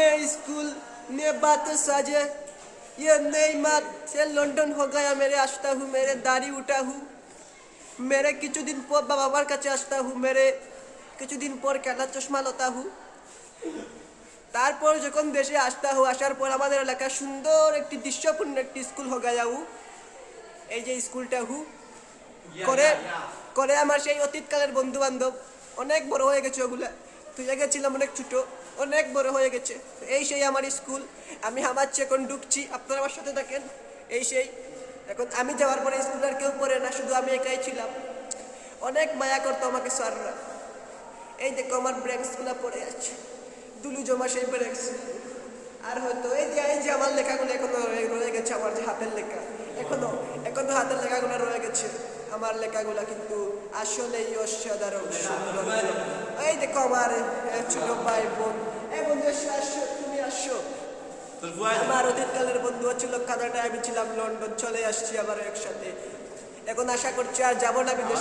नए स्कूल नए बातें साजे ये नई मात से लंदन हो गया मेरे आस्ता हूँ मेरे दाढ़ी उठा हूँ मेरे কিছুদিন পর বাবার কাছে আসতা হूँ मेरे কিছুদিন পর কালা চশমা লতা হूँ তারপর যখন দেশে আসতা হूँ আসার পর আমাদের এলাকা সুন্দর একটি দৃশ্যপূর্ণ একটি স্কুল हो गया हूँ এই যে স্কুলটা হूँ করে করে আমার সেই অতীতকালের বন্ধু বান্ধব অনেক বড় হয়ে গেছে ওগুলা তুই গেছিলাম অনেক ছোট অনেক বড় হয়ে গেছে এই সেই আমার স্কুল আমি হামাচ্ছি এখন ঢুকছি আপনারা আমার সাথে থাকেন এই সেই এখন আমি যাওয়ার পরে স্কুল আর কেউ পড়ে না শুধু আমি একাই ছিলাম অনেক মায়া করতো আমাকে স্যাররা এই দেখো আমার ব্রেক্সগুলো পড়ে আছে দুলু জমা সেই ব্রেক্স আর হয়তো এই যে আমার লেখাগুলো এখনো রয়ে গেছে আমার যে হাতের লেখা এখনো হাতের লেখাগুলো রয়ে গেছে আমার লেখাগুলা কিন্তু আসলেই অসাধারণ সুন্দর এই দেখো আমার ছোট ভাই বোন এই বন্ধু আসো তুমি আসো আমার অতীতকালের বন্ধু ছিল কানাডায় আমি ছিলাম লন্ডন চলে আসছি আবার একসাথে এখন আশা করছি আর যাবো না বিদেশ